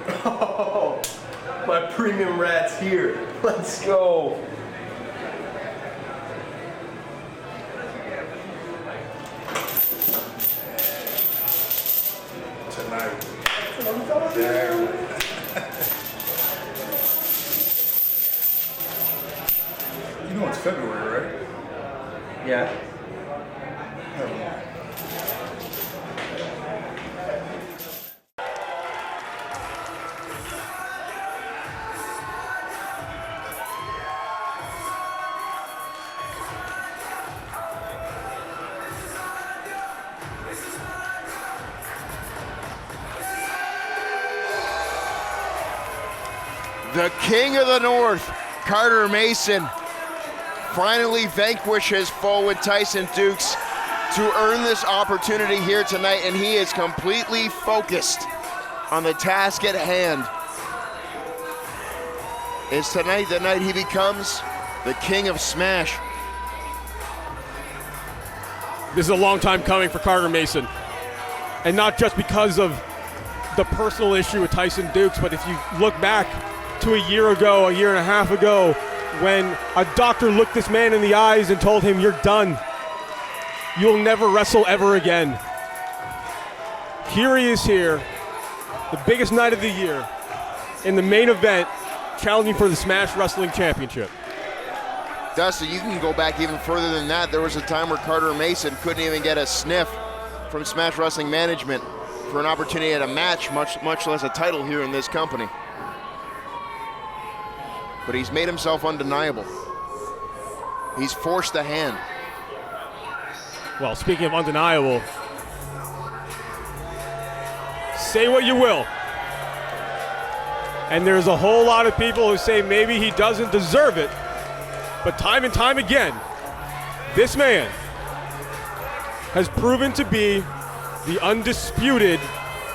Oh, my premium rat's here. Let's go. Tonight. You know it's February, right? Yeah. The King of the North, Carter Mason, finally vanquished his foe with Tyson Dukes to earn this opportunity here tonight, and he is completely focused on the task at hand. Is tonight the night he becomes the King of Smash? This is a long time coming for Carter Mason, and not just because of the personal issue with Tyson Dukes, but if you look back to a year ago, a year and a half ago, when a doctor looked this man in the eyes and told him, "You're done. You'll never wrestle ever again." Here he is here, the biggest night of the year, in the main event, challenging for the Smash Wrestling Championship. Dustin, you can go back even further than that. There was a time where Carter Mason couldn't even get a sniff from Smash Wrestling Management for an opportunity at a match, much less a title here in this company. But he's made himself undeniable. He's forced the hand. Well, speaking of undeniable, say what you will, and there's a whole lot of people who say maybe he doesn't deserve it, but time and time again, this man has proven to be the undisputed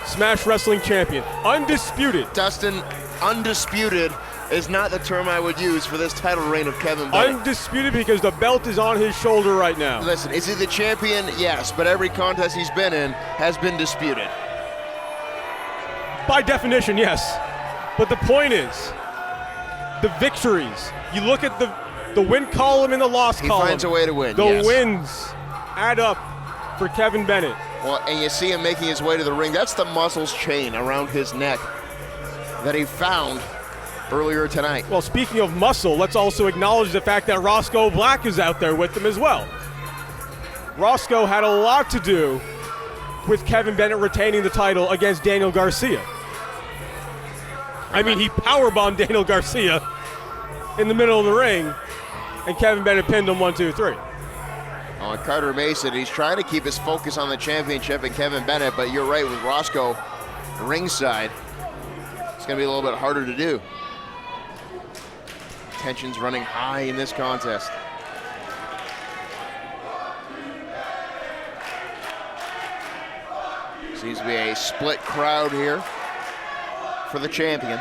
Smash Wrestling Champion. Undisputed. Dustin, undisputed is not the term I would use for this title reign of Kevin Bennett. Undisputed because the belt is on his shoulder right now. Listen, is he the champion? Yes, but every contest he's been in has been disputed. By definition, yes. But the point is, the victories. You look at the win column and the loss column. He finds a way to win, The yes. wins add up for Kevin Bennett. Well, and you see him making his way to the ring. That's the muscles chain around his neck that he found earlier tonight. Well, speaking of muscle, let's also acknowledge the fact that Roscoe Black is out there with him as well. Roscoe had a lot to do with Kevin Bennett retaining the title against Daniel Garcia. I mean, he powerbombed Daniel Garcia in the middle of the ring, and Kevin Bennett pinned him 1, 2, 3. On Carter Mason, he's trying to keep his focus on the championship and Kevin Bennett, but you're right, with Roscoe ringside, it's going to be a little bit harder to do. Tension's running high in this contest. Seems to be a split crowd here for the champion.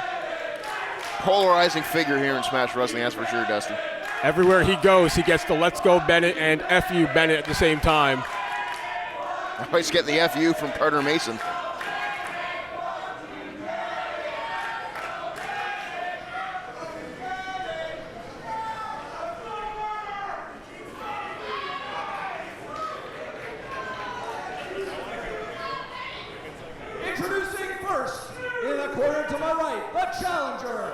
Polarizing figure here in Smash Wrestling, that's for sure, Dustin. Everywhere he goes, he gets the "Let's Go Bennett" and "F you Bennett" at the same time. Always get the FU from Carter Mason. Introducing first, in the corner to my right, the challenger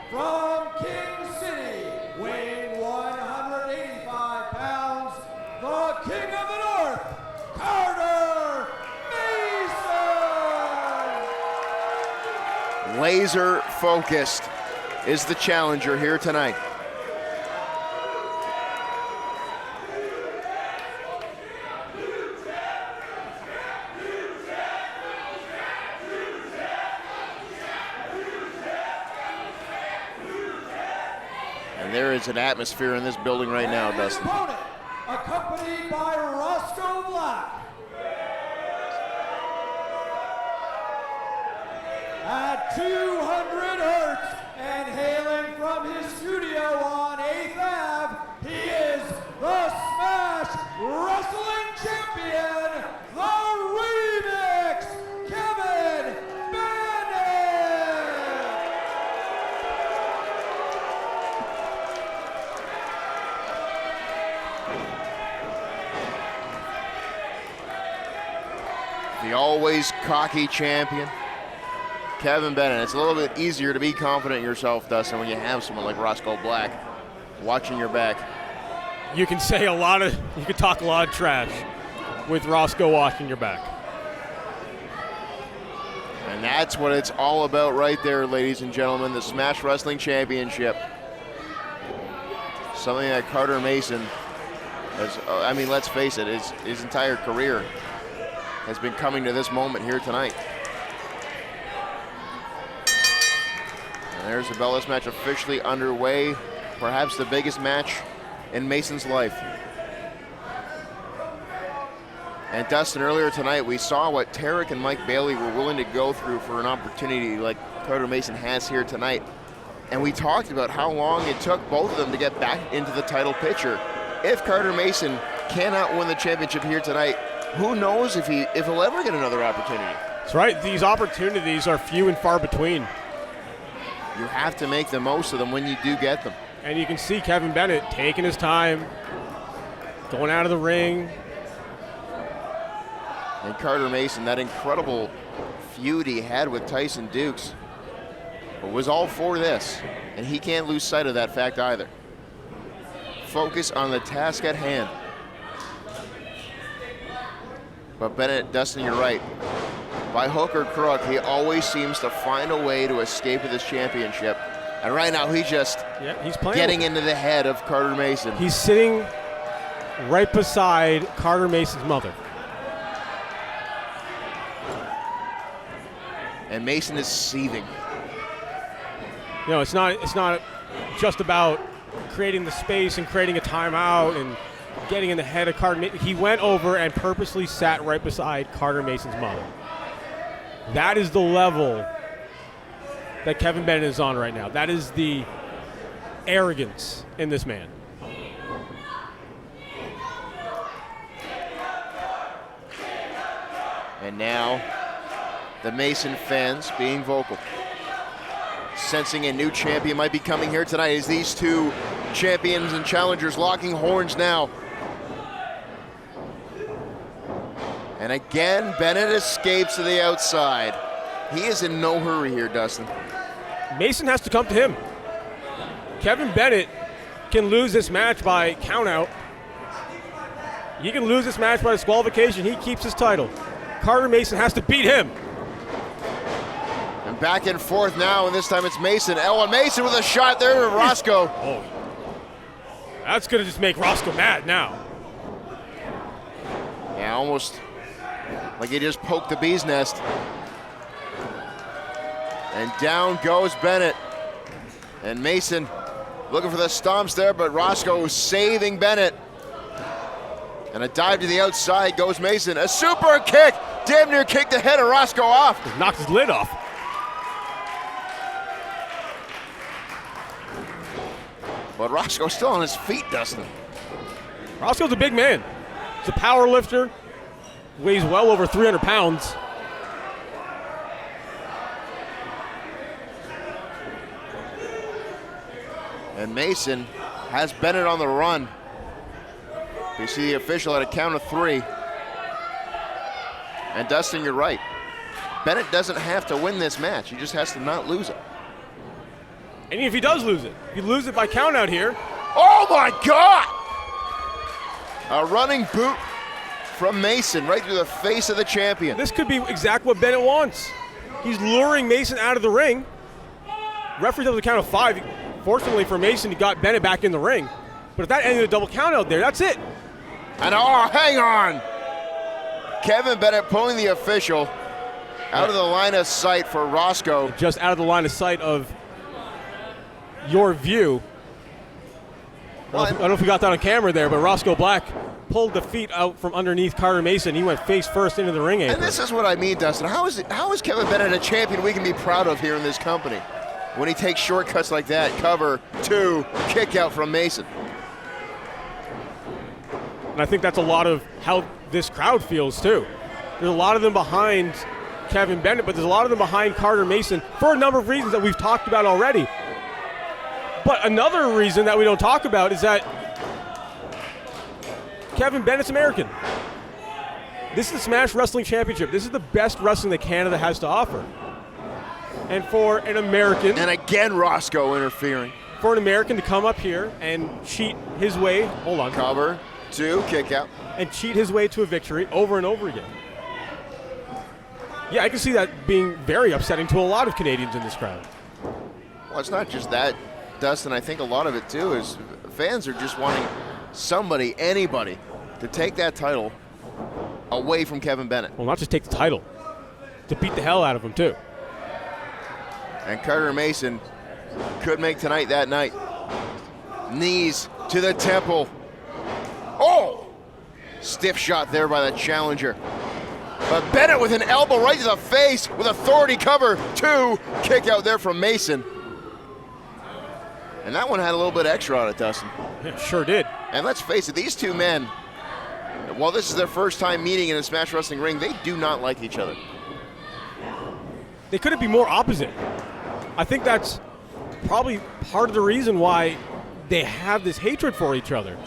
from King City, weighing 185 pounds, the King of the North, Carter Mason! Laser focused is the challenger here tonight. And there is an atmosphere in this building right now, And his Dustin. opponent, accompanied by Roscoe Black. At 200 hertz and hailing from his studio on 8th Ave, he is the Smash Wrestling Champion, the Remix, Kevin Bennett! The always cocky champion, Kevin Bennett. It's a little bit easier to be confident in yourself, Dustin, when you have someone like Roscoe Black watching your back. You can talk a lot of trash with Roscoe watching your back. And that's what it's all about right there, ladies and gentlemen, the Smash Wrestling Championship. Something that Carter Mason has, let's face it, his entire career has been coming to this moment here tonight. And there's the Bellas match officially underway, perhaps the biggest match in Mason's life. And Dustin, earlier tonight, we saw what Tarek and Mike Bailey were willing to go through for an opportunity like Carter Mason has here tonight. And we talked about how long it took both of them to get back into the title picture. If Carter Mason cannot win the championship here tonight, who knows if he'll ever get another opportunity. That's right. These opportunities are few and far between. You have to make the most of them when you do get them. And you can see Kevin Bennett taking his time, going out of the ring. And Carter Mason, that incredible feud he had with Tyson Dukes, was all for this. And he can't lose sight of that fact either. Focus on the task at hand. But Bennett, Dustin, you're right. By hook or crook, he always seems to find a way to escape with his championship. And right now, he's getting into the head of Carter Mason. He's sitting right beside Carter Mason's mother. And Mason is seething. You know, it's not just about creating the space and creating a timeout and getting in the head of Carter Mason. He went over and purposely sat right beside Carter Mason's mother. That is the level that Kevin Bennett is on right now. That is the arrogance in this man. And now, the Mason fans being vocal. Sensing a new champion might be coming here tonight as these two champions and challengers locking horns now. And again, Bennett escapes to the outside. He is in no hurry here, Dustin. Mason has to come to him. Kevin Bennett can lose this match by countout. He can lose this match by disqualification. He keeps his title. Carter Mason has to beat him. And back and forth now, and this time it's Mason. Ellen Mason with a shot there to Roscoe. Oh, that's going to just make Roscoe mad now. Yeah, almost like he just poked the bee's nest. And down goes Bennett. And Mason looking for the stomps there, but Roscoe saving Bennett. And a dive to the outside goes Mason. A super kick, damn near kicked the head of Roscoe off. Just knocked his lid off. But Roscoe's still on his feet, Dustin. Roscoe's a big man. He's a power lifter. Weighs well over 300 pounds. And Mason has Bennett on the run. You see the official at a count of 3. And Dustin, you're right. Bennett doesn't have to win this match. He just has to not lose it. And if he does lose it, if he loses it by count out here. Oh my God! A running boot from Mason right through the face of the champion. This could be exactly what Bennett wants. He's luring Mason out of the ring. Referee does a count of 5. Fortunately for Mason, he got Bennett back in the ring. But if that ended a double count out there, that's it. And oh, hang on! Kevin Bennett pulling the official out of the line of sight for Roscoe. Just out of the line of sight of your view. I don't know if we got that on camera there, but Roscoe Black pulled the feet out from underneath Carter Mason. He went face first into the ring apron. And this is what I mean, Dustin. How is Kevin Bennett a champion we can be proud of here in this company? When he takes shortcuts like that, cover, 2, kick out from Mason. And I think that's a lot of how this crowd feels too. There's a lot of them behind Kevin Bennett, but there's a lot of them behind Carter Mason for a number of reasons that we've talked about already. But another reason that we don't talk about is that Kevin Bennett's American. This is the Smash Wrestling Championship. This is the best wrestling that Canada has to offer. And for an American... And again, Roscoe interfering. For an American to come up here and cheat his way... Hold on. Cover, 2, kick out. And cheat his way to a victory over and over again. Yeah, I can see that being very upsetting to a lot of Canadians in this crowd. Well, it's not just that, Dustin. I think a lot of it, too, is fans are just wanting somebody, anybody, to take that title away from Kevin Bennett. Well, not just take the title, to beat the hell out of him, too. And Carter Mason could make tonight that night. Knees to the temple. Oh! Stiff shot there by the challenger. But Bennett with an elbow right to the face with authority cover. 2, kick out there from Mason. And that one had a little bit extra on it, Dustin. Yeah, sure did. And let's face it, these two men, while this is their first time meeting in a Smash Wrestling ring, they do not like each other. They couldn't be more opposite. I think that's probably part of the reason why they have this hatred for each other.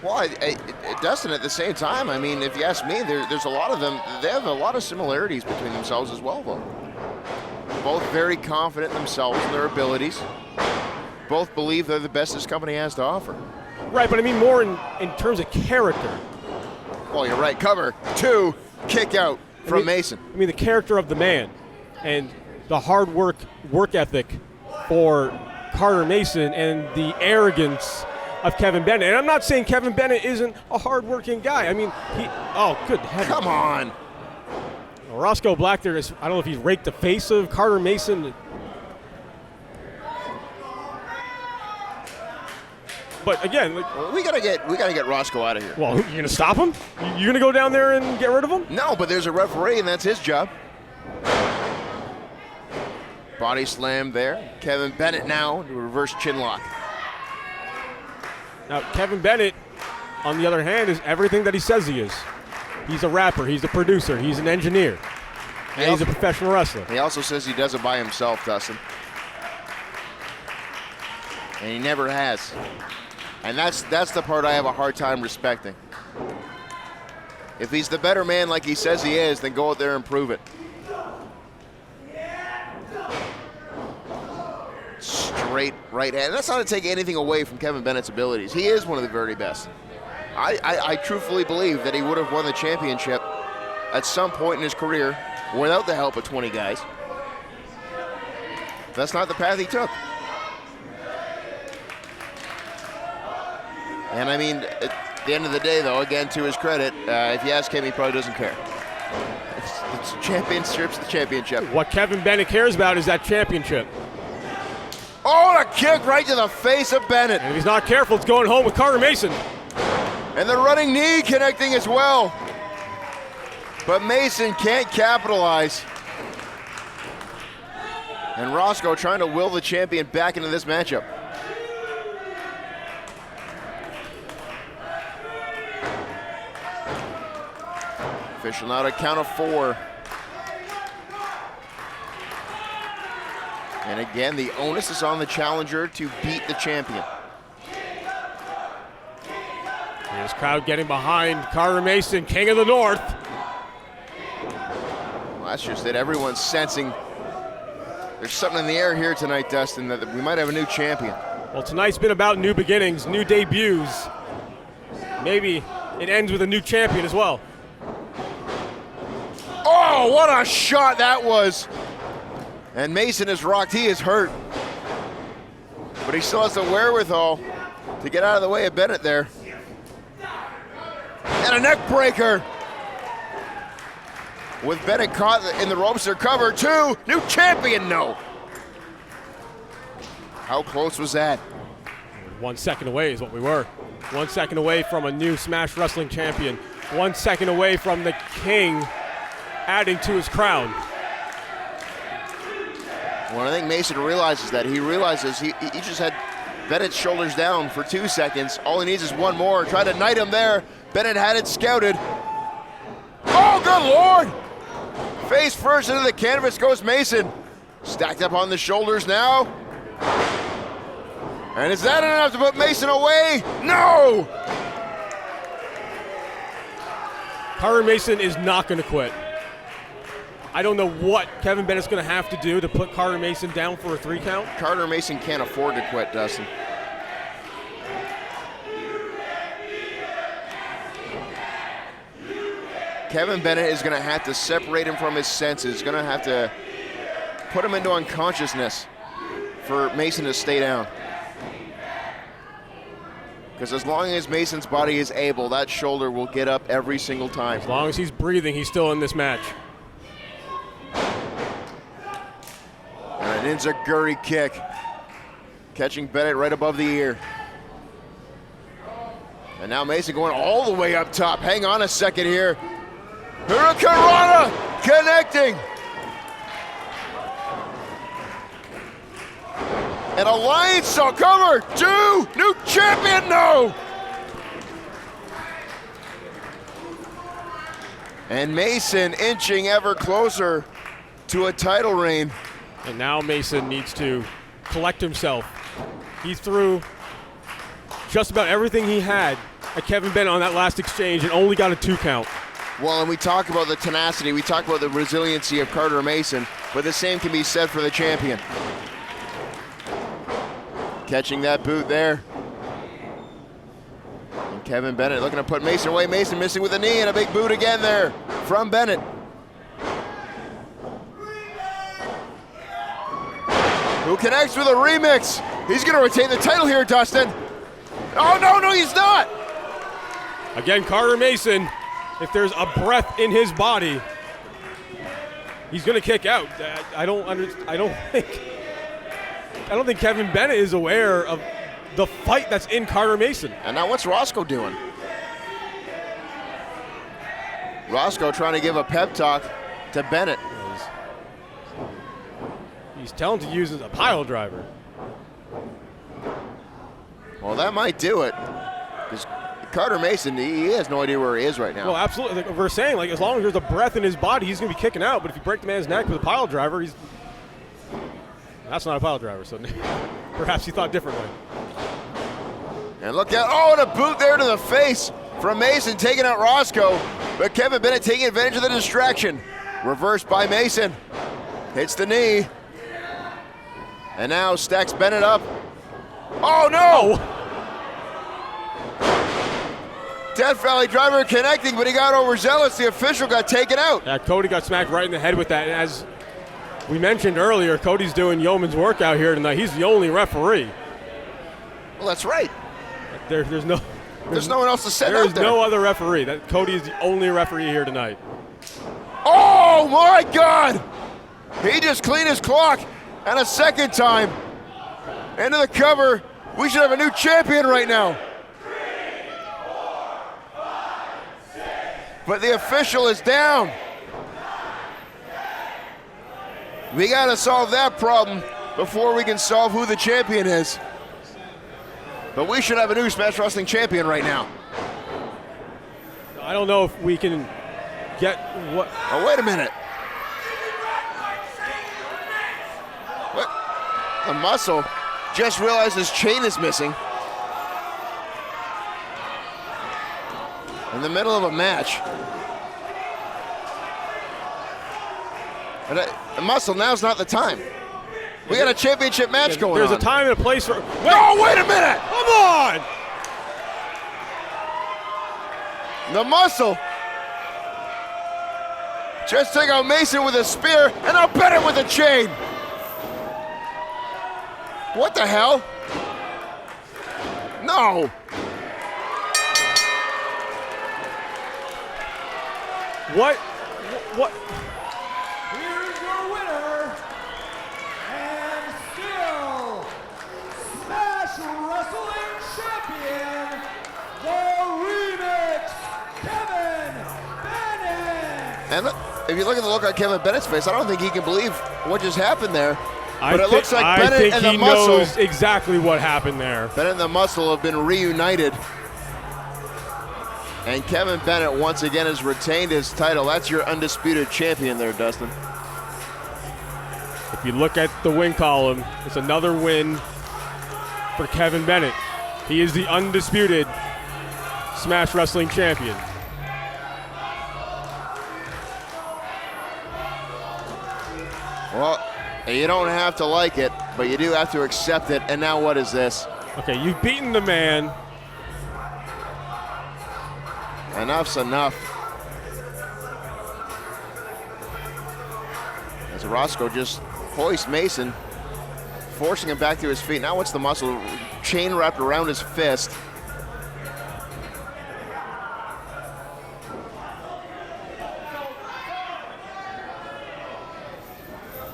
Well, Dustin, at the same time, I mean, if you ask me, there's a lot of them, they have a lot of similarities between themselves as well, though. Both very confident in themselves and their abilities. Both believe they're the best this company has to offer. Right, but I mean more in terms of character. Well, you're right. Cover, 2, kick out from Mason. I mean the character of the man and the hard work ethic for Carter Mason and the arrogance of Kevin Bennett. And I'm not saying Kevin Bennett isn't a hard-working guy. I mean, oh, good heavens. Come on. Well, Roscoe Black there is, I don't know if he's raked the face of Carter Mason. But again, we gotta get Roscoe out of here. Well, you gonna stop him? You gonna go down there and get rid of him? No, but there's a referee, and that's his job. Body slam there. Kevin Bennett now to reverse chin lock. Now, Kevin Bennett, on the other hand, is everything that he says he is. He's a rapper, he's a producer, he's an engineer, and he's a professional wrestler. He also says he does it by himself, Dustin. And he never has. And that's the part I have a hard time respecting. If he's the better man like he says he is, then go out there and prove it. Straight right hand. That's not to take anything away from Kevin Bennett's abilities. He is one of the very best. I truthfully believe that he would have won the championship at some point in his career without the help of 20 guys. That's not the path he took. And I mean, at the end of the day, though, again, to his credit, if you ask him, he probably doesn't care. It's championship's the championship. What Kevin Bennett cares about is that championship. Oh, and a kick right to the face of Bennett. And if he's not careful, it's going home with Carter Mason. And the running knee connecting as well. But Mason can't capitalize. And Roscoe trying to will the champion back into this matchup. Official now to count of 4. And again, the onus is on the challenger to beat the champion. Here's crowd getting behind Carter Mason, King of the North. Well, that's just it. Everyone's sensing there's something in the air here tonight, Dustin, that we might have a new champion. Well, tonight's been about new beginnings, new debuts. Maybe it ends with a new champion as well. Oh, what a shot that was. And Mason is rocked. He is hurt. But he still has the wherewithal to get out of the way of Bennett there. And a neck breaker. With Bennett caught in the ropes, they're covered. 2, new champion, no. How close was that? 1 second away is what we were. 1 second away from a new Smash Wrestling champion. 1 second away from the King adding to his crown. Well, I think Mason realizes that. He realizes he just had Bennett's shoulders down for 2 seconds. All he needs is one more. Try to knight him there. Bennett had it scouted. Oh, good Lord! Face first into the canvas goes Mason. Stacked up on the shoulders now. And is that enough to put Mason away? No! Carter Mason is not going to quit. I don't know what Kevin Bennett's going to have to do to put Carter Mason down for a 3 count. Carter Mason can't afford to quit, Dustin. Kevin Bennett is going to have to separate him from his senses. Going to have to put him into unconsciousness for Mason to stay down. Because as long as Mason's body is able, that shoulder will get up every single time. As long as he's breathing, he's still in this match. And an enziguri kick, catching Bennett right above the ear. And now Mason going all the way up top. Hang on a second here. Hurricanrana connecting. And Alliance shall cover. 2, new champion, no. And Mason inching ever closer to a title reign. And now Mason needs to collect himself. He threw just about everything he had at Kevin Bennett on that last exchange and only got a 2 count. Well, and we talk about the tenacity, we talk about the resiliency of Carter Mason, but the same can be said for the champion. Catching that boot there. And Kevin Bennett looking to put Mason away. Mason missing with a knee and a big boot again there from Bennett. Who connects with a remix. He's going to retain the title here, Dustin. Oh, no, he's not. Again, Carter Mason, if there's a breath in his body, he's going to kick out. I don't think Kevin Bennett is aware of the fight that's in Carter Mason. And now what's Roscoe doing? Roscoe trying to give a pep talk to Bennett. He's telling him to use a pile driver. Well, that might do it. Because Carter Mason, he has no idea where he is right now. Well, absolutely. Like we're saying, like as long as there's a breath in his body, he's going to be kicking out. But if you break the man's neck with a pile driver, that's not a pile driver. So perhaps he thought differently. And look out, oh, and a boot there to the face from Mason, taking out Roscoe. But Kevin Bennett taking advantage of the distraction. Reversed by Mason. Hits the knee. And now stacks Bennett up. Oh, no! Death Valley driver connecting, but he got overzealous. The official got taken out. Yeah, Cody got smacked right in the head with that. And as we mentioned earlier, Cody's doing yeoman's work out here tonight. He's the only referee. Well, that's right. There's no one else to send There out is there. no other referee. Cody is the only referee here tonight. Oh, my God! He just cleaned his clock. And a second time. Into the cover. We should have a new champion right now. But the official is down. We got to solve that problem before we can solve who the champion is. But we should have a new Smash Wrestling champion right now. I don't know if we can get what. Oh, wait a minute. What? The Muscle just realized his chain is missing. In the middle of a match. And the Muscle, now's not the time. We got a championship match going on. There's a time and a place for. Oh, wait a minute! Come on! The Muscle just took out Mason with a spear, and now Bennett with a chain. What the hell? No. What? Here's your winner, and still Smash Wrestling Champion, the Remix, Kevin Bennett. And look, if you look at the look on Kevin Bennett's face, I don't think he can believe what just happened there. I But it looks like I Bennett think and he the Muscle. knows exactly what happened there. Bennett and the Muscle have been reunited. And Kevin Bennett once again has retained his title. That's your undisputed champion there, Dustin. If you look at the win column, it's another win for Kevin Bennett. He is the undisputed Smash Wrestling champion. Well, you don't have to like it, but you do have to accept it. And now what is this? Okay, you've beaten the man. Enough's enough. As Roscoe just hoists Mason, forcing him back to his feet. Now what's the muscle? Chain wrapped around his fist.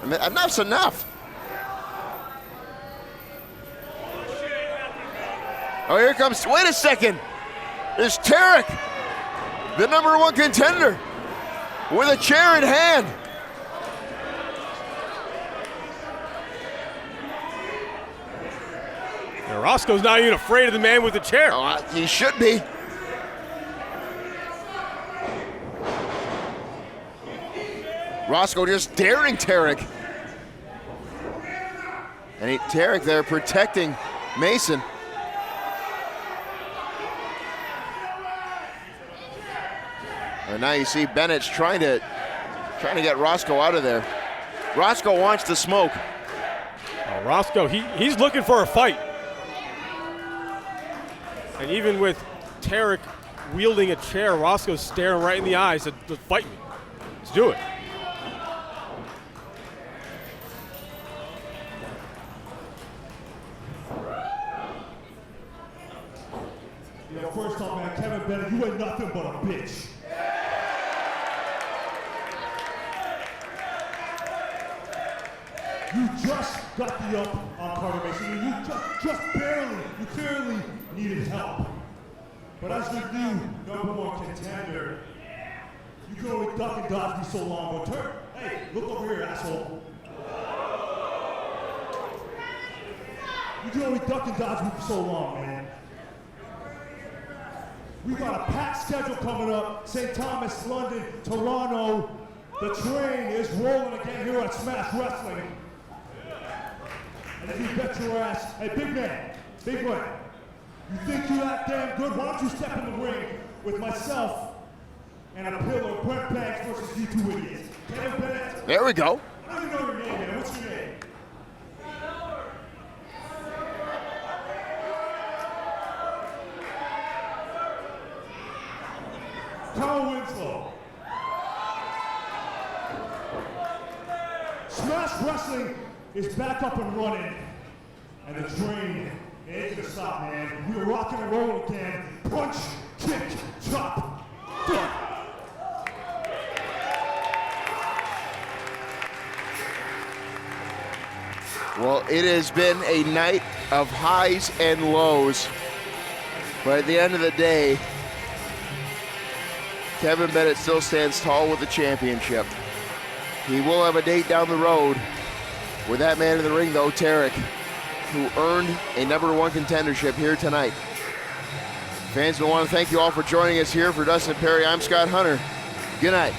Enough's enough. Oh, here comes, wait a second. There's Tarek, the #1 contender, with a chair in hand. Now, Roscoe's not even afraid of the man with the chair. Oh, he should be. Roscoe just daring Tarek. And Tarek there protecting Mason. And now you see Bennett's trying to get Roscoe out of there. Roscoe wants to smoke. Oh, Roscoe, he's looking for a fight. And even with Tarek wielding a chair, Roscoe's staring right in the eyes, said, "Fight me. Let's do it." Yeah, first off, man, Kevin Bennett, you ain't nothing but a bitch. You just got the up on Carter Mason. You just barely, you clearly needed help. But as the new #1 contender, you can only duck and dodge me so long. But turn, hey, look over here, asshole. You can only duck and dodge me for so long, man. We got a packed schedule coming up. St. Thomas, London, Toronto. The train is rolling again here at Smash Wrestling. And if you bet your ass, hey, big man, you think you're that damn good? Why don't you step in the ring with myself and a pillar, Brent Banks versus you two idiots. Kevin Bennett. There we go. I don't even know your name, man. What's your name? Carl Winslow. Smash Wrestling is back up and running, and the train ain't gonna stop, man. We're rocking and rolling again. Punch, kick, chop, thud. Well, it has been a night of highs and lows, but at the end of the day, Kevin Bennett still stands tall with the championship. He will have a date down the road with that man in the ring, though, Tarek, who earned a #1 contendership here tonight. Fans, we want to thank you all for joining us here. For Dustin Perry, I'm Scott Hunter. Good night.